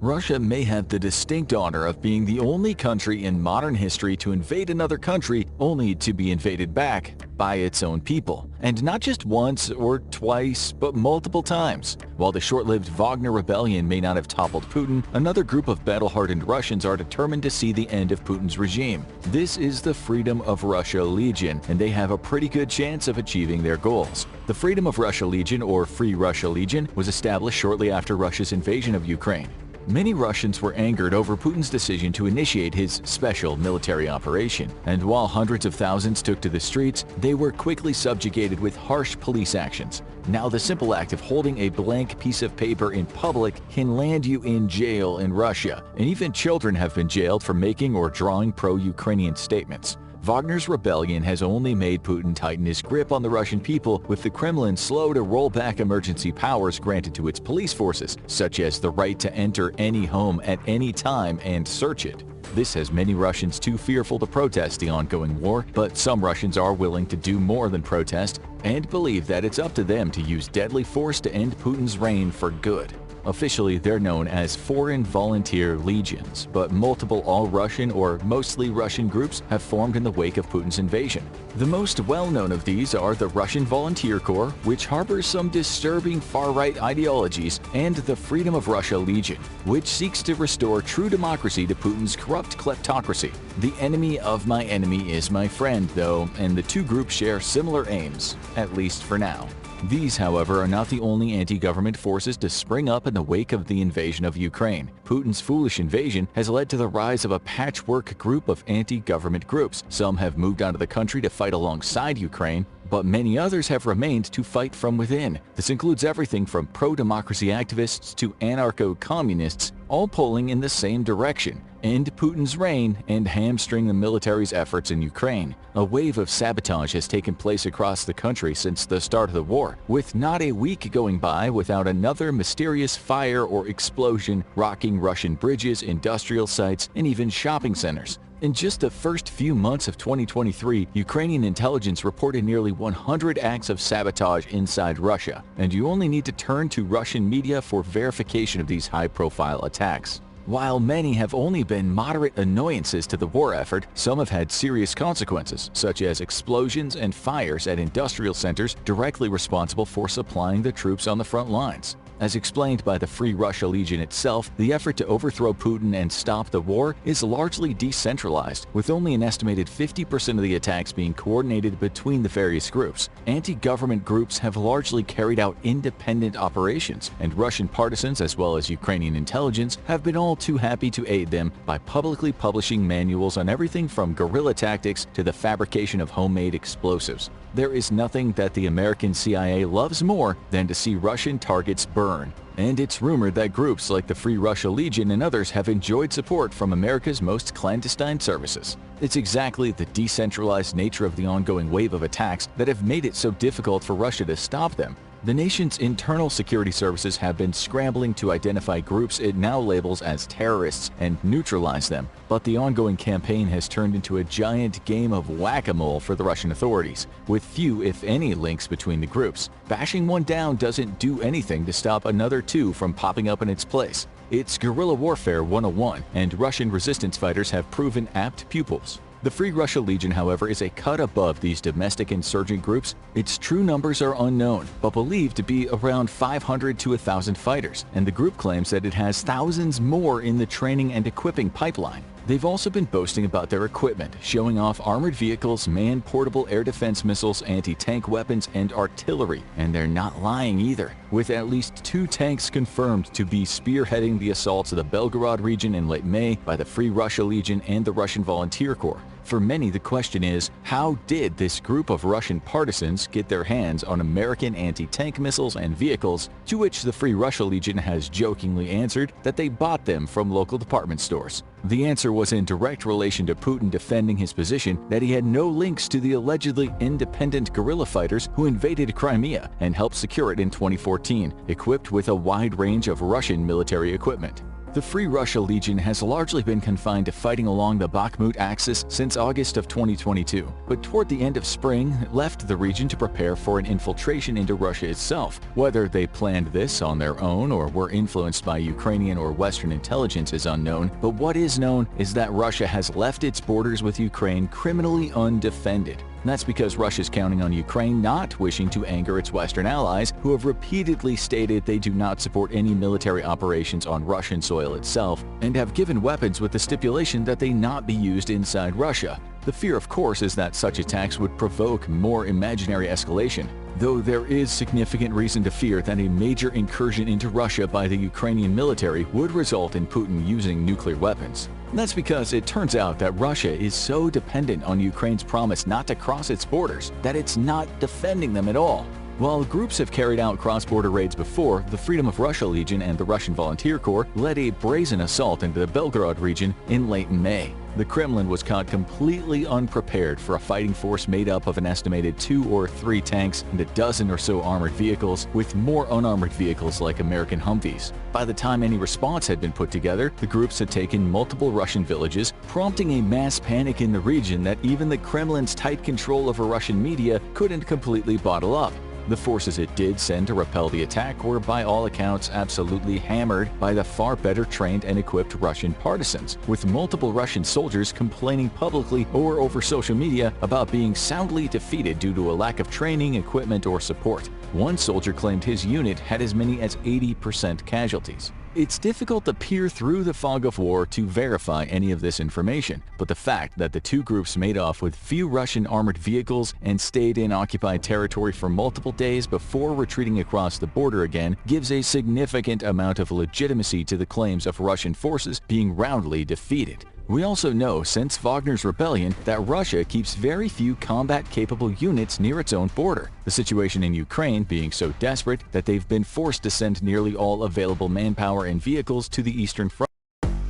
Russia may have the distinct honor of being the only country in modern history to invade another country only to be invaded back by its own people. And not just once or twice, but multiple times. While the short-lived Wagner rebellion may not have toppled Putin, another group of battle-hardened Russians are determined to see the end of Putin's regime. This is the Freedom of Russia Legion, and they have a pretty good chance of achieving their goals. The Freedom of Russia Legion, or Free Russia Legion, was established shortly after Russia's invasion of Ukraine. Many Russians were angered over Putin's decision to initiate his special military operation, and while hundreds of thousands took to the streets, they were quickly subjugated with harsh police actions. Now the simple act of holding a blank piece of paper in public can land you in jail in Russia, and even children have been jailed for making or drawing pro-Ukrainian statements. Wagner's rebellion has only made Putin tighten his grip on the Russian people, with the Kremlin slow to roll back emergency powers granted to its police forces, such as the right to enter any home at any time and search it. This has many Russians too fearful to protest the ongoing war, but some Russians are willing to do more than protest and believe that it's up to them to use deadly force to end Putin's reign for good. Officially, they're known as Foreign Volunteer Legions, but multiple all-Russian or mostly Russian groups have formed in the wake of Putin's invasion. The most well-known of these are the Russian Volunteer Corps, which harbors some disturbing far-right ideologies, and the Freedom of Russia Legion, which seeks to restore true democracy to Putin's corrupt kleptocracy. The enemy of my enemy is my friend, though, and the two groups share similar aims, at least for now. These, however, are not the only anti-government forces to spring up in the wake of the invasion of Ukraine. Putin's foolish invasion has led to the rise of a patchwork group of anti-government groups. Some have moved out of the country to fight alongside Ukraine, but many others have remained to fight from within. This includes everything from pro-democracy activists to anarcho-communists, all pulling in the same direction: end Putin's reign and hamstring the military's efforts in Ukraine. A wave of sabotage has taken place across the country since the start of the war, with not a week going by without another mysterious fire or explosion rocking Russian bridges, industrial sites, and even shopping centers. In just the first few months of 2023, Ukrainian intelligence reported nearly 100 acts of sabotage inside Russia, and you only need to turn to Russian media for verification of these high-profile attacks. While many have only been moderate annoyances to the war effort, some have had serious consequences, such as explosions and fires at industrial centers directly responsible for supplying the troops on the front lines. As explained by the Free Russia Legion itself, the effort to overthrow Putin and stop the war is largely decentralized, with only an estimated 50% of the attacks being coordinated between the various groups. Anti-government groups have largely carried out independent operations, and Russian partisans as well as Ukrainian intelligence have been all too happy to aid them by publicly publishing manuals on everything from guerrilla tactics to the fabrication of homemade explosives. There is nothing that the American CIA loves more than to see Russian targets burn, and it's rumored that groups like the Free Russia Legion and others have enjoyed support from America's most clandestine services. It's exactly the decentralized nature of the ongoing wave of attacks that have made it so difficult for Russia to stop them. The nation's internal security services have been scrambling to identify groups it now labels as terrorists and neutralize them, but the ongoing campaign has turned into a giant game of whack-a-mole for the Russian authorities, with few, if any, links between the groups. Bashing one down doesn't do anything to stop another two from popping up in its place. It's guerrilla warfare 101, and Russian resistance fighters have proven apt pupils. The Free Russia Legion, however, is a cut above these domestic insurgent groups. Its true numbers are unknown, but believed to be around 500 to 1,000 fighters, and the group claims that it has thousands more in the training and equipping pipeline. They've also been boasting about their equipment, showing off armored vehicles, man-portable air defense missiles, anti-tank weapons, and artillery, and they're not lying either, with at least 2 tanks confirmed to be spearheading the assaults of the Belgorod region in late May by the Free Russia Legion and the Russian Volunteer Corps. For many, the question is, how did this group of Russian partisans get their hands on American anti-tank missiles and vehicles, to which the Free Russia Legion has jokingly answered that they bought them from local department stores. The answer was in direct relation to Putin defending his position that he had no links to the allegedly independent guerrilla fighters who invaded Crimea and helped secure it in 2014, equipped with a wide range of Russian military equipment. The Free Russia Legion has largely been confined to fighting along the Bakhmut axis since August of 2022, but toward the end of spring left the region to prepare for an infiltration into Russia itself. Whether they planned this on their own or were influenced by Ukrainian or Western intelligence is unknown, but what is known is that Russia has left its borders with Ukraine criminally undefended. That's because Russia's counting on Ukraine not wishing to anger its Western allies, who have repeatedly stated they do not support any military operations on Russian soil itself, and have given weapons with the stipulation that they not be used inside Russia. The fear, of course, is that such attacks would provoke more imaginary escalation, though there is significant reason to fear that a major incursion into Russia by the Ukrainian military would result in Putin using nuclear weapons. That's because it turns out that Russia is so dependent on Ukraine's promise not to cross its borders that it's not defending them at all. While groups have carried out cross-border raids before, the Freedom of Russia Legion and the Russian Volunteer Corps led a brazen assault into the Belgorod region in late May. The Kremlin was caught completely unprepared for a fighting force made up of an estimated 2 or 3 tanks and a dozen or so armored vehicles, with more unarmored vehicles like American Humvees. By the time any response had been put together, the groups had taken multiple Russian villages, prompting a mass panic in the region that even the Kremlin's tight control over Russian media couldn't completely bottle up. The forces it did send to repel the attack were by all accounts absolutely hammered by the far better trained and equipped Russian partisans, with multiple Russian soldiers complaining publicly or over social media about being soundly defeated due to a lack of training, equipment, or support. One soldier claimed his unit had as many as 80% casualties. It's difficult to peer through the fog of war to verify any of this information, but the fact that the two groups made off with few Russian armored vehicles and stayed in occupied territory for multiple days before retreating across the border again gives a significant amount of legitimacy to the claims of Russian forces being roundly defeated. We also know since Wagner's rebellion that Russia keeps very few combat-capable units near its own border, the situation in Ukraine being so desperate that they've been forced to send nearly all available manpower and vehicles to the Eastern Front.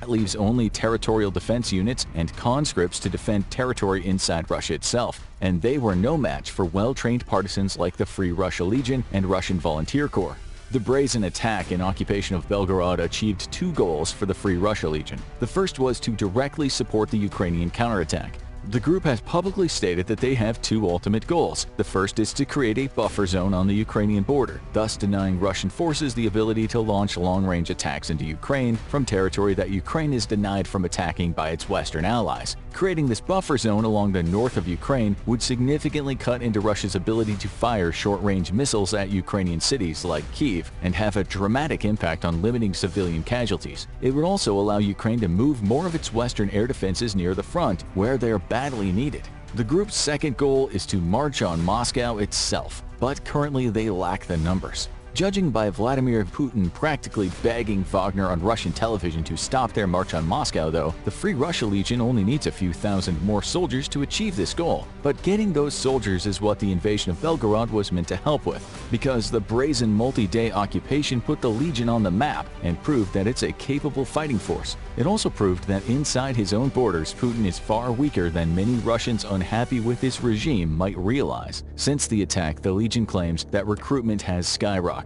That leaves only territorial defense units and conscripts to defend territory inside Russia itself, and they were no match for well-trained partisans like the Free Russia Legion and Russian Volunteer Corps. The brazen attack and occupation of Belgorod achieved 2 goals for the Free Russia Legion. The first was to directly support the Ukrainian counterattack. The group has publicly stated that they have 2 ultimate goals. The first is to create a buffer zone on the Ukrainian border, thus denying Russian forces the ability to launch long-range attacks into Ukraine from territory that Ukraine is denied from attacking by its Western allies. Creating this buffer zone along the north of Ukraine would significantly cut into Russia's ability to fire short-range missiles at Ukrainian cities like Kyiv and have a dramatic impact on limiting civilian casualties. It would also allow Ukraine to move more of its Western air defenses near the front, where they are badly needed. The group's second goal is to march on Moscow itself, but currently they lack the numbers. Judging by Vladimir Putin practically begging Wagner on Russian television to stop their march on Moscow, though, the Free Russia Legion only needs a few thousand more soldiers to achieve this goal. But getting those soldiers is what the invasion of Belgorod was meant to help with, because the brazen multi-day occupation put the Legion on the map and proved that it's a capable fighting force. It also proved that inside his own borders, Putin is far weaker than many Russians unhappy with this regime might realize. Since the attack, the Legion claims that recruitment has skyrocketed.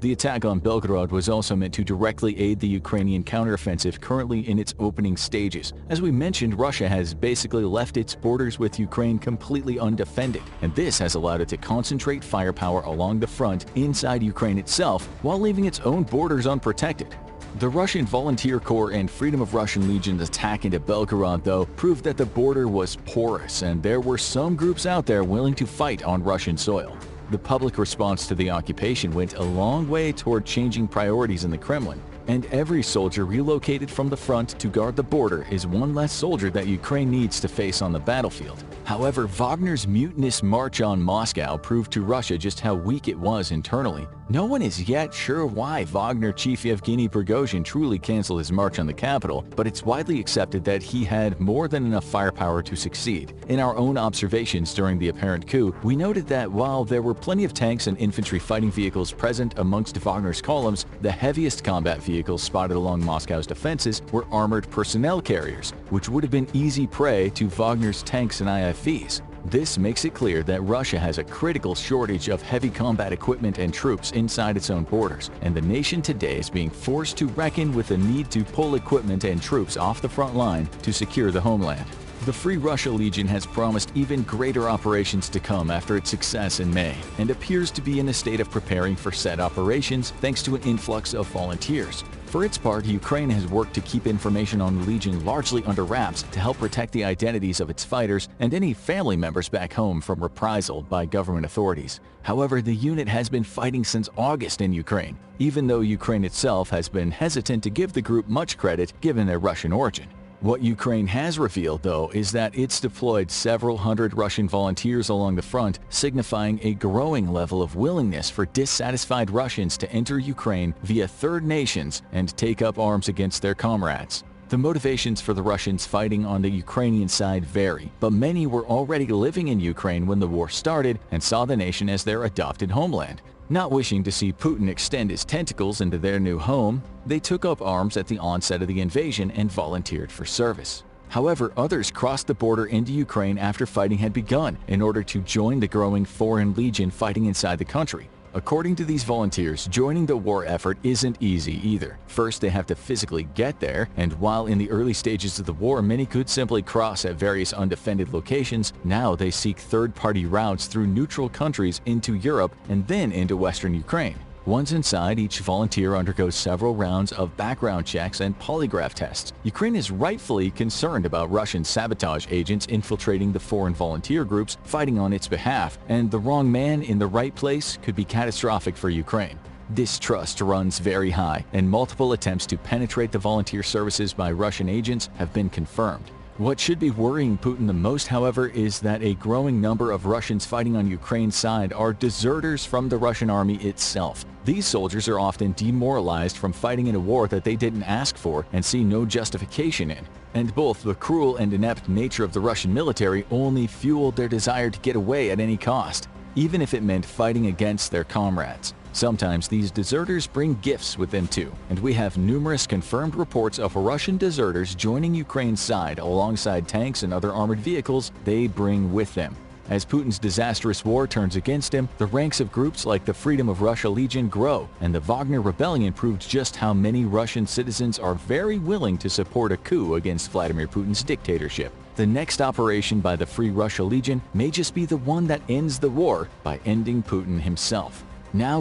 The attack on Belgorod was also meant to directly aid the Ukrainian counteroffensive currently in its opening stages. As we mentioned, Russia has basically left its borders with Ukraine completely undefended, and this has allowed it to concentrate firepower along the front inside Ukraine itself while leaving its own borders unprotected. The Russian Volunteer Corps and Freedom of Russian Legion's attack into Belgorod, though, proved that the border was porous and there were some groups out there willing to fight on Russian soil. The public response to the occupation went a long way toward changing priorities in the Kremlin, and every soldier relocated from the front to guard the border is one less soldier that Ukraine needs to face on the battlefield. However, Wagner's mutinous march on Moscow proved to Russia just how weak it was internally. No one is yet sure why Wagner chief Yevgeny Prigozhin truly canceled his march on the capital, but it's widely accepted that he had more than enough firepower to succeed. In our own observations during the apparent coup, we noted that while there were plenty of tanks and infantry fighting vehicles present amongst Wagner's columns, the heaviest combat vehicles spotted along Moscow's defenses were armored personnel carriers, which would have been easy prey to Wagner's tanks and IFVs. This makes it clear that Russia has a critical shortage of heavy combat equipment and troops inside its own borders, and the nation today is being forced to reckon with the need to pull equipment and troops off the front line to secure the homeland. The Free Russia Legion has promised even greater operations to come after its success in May, and appears to be in a state of preparing for said operations thanks to an influx of volunteers. For its part, Ukraine has worked to keep information on the Legion largely under wraps to help protect the identities of its fighters and any family members back home from reprisal by government authorities. However, the unit has been fighting since August in Ukraine, even though Ukraine itself has been hesitant to give the group much credit given their Russian origin. What Ukraine has revealed, though, is that it's deployed several hundred Russian volunteers along the front, signifying a growing level of willingness for dissatisfied Russians to enter Ukraine via third nations and take up arms against their comrades. The motivations for the Russians fighting on the Ukrainian side vary, but many were already living in Ukraine when the war started and saw the nation as their adopted homeland. Not wishing to see Putin extend his tentacles into their new home, they took up arms at the onset of the invasion and volunteered for service. However, others crossed the border into Ukraine after fighting had begun in order to join the growing foreign legion fighting inside the country. According to these volunteers, joining the war effort isn't easy either. First, they have to physically get there, and while in the early stages of the war many could simply cross at various undefended locations, now they seek third-party routes through neutral countries into Europe and then into Western Ukraine. Once inside, each volunteer undergoes several rounds of background checks and polygraph tests. Ukraine is rightfully concerned about Russian sabotage agents infiltrating the foreign volunteer groups fighting on its behalf, and the wrong man in the right place could be catastrophic for Ukraine. Distrust runs very high, and multiple attempts to penetrate the volunteer services by Russian agents have been confirmed. What should be worrying Putin the most, however, is that a growing number of Russians fighting on Ukraine's side are deserters from the Russian army itself. These soldiers are often demoralized from fighting in a war that they didn't ask for and see no justification in. And both the cruel and inept nature of the Russian military only fueled their desire to get away at any cost, even if it meant fighting against their comrades. Sometimes these deserters bring gifts with them too, and we have numerous confirmed reports of Russian deserters joining Ukraine's side alongside tanks and other armored vehicles they bring with them. As Putin's disastrous war turns against him, the ranks of groups like the Freedom of Russia Legion grow, and the Wagner Rebellion proved just how many Russian citizens are very willing to support a coup against Vladimir Putin's dictatorship. The next operation by the Free Russia Legion may just be the one that ends the war by ending Putin himself. Now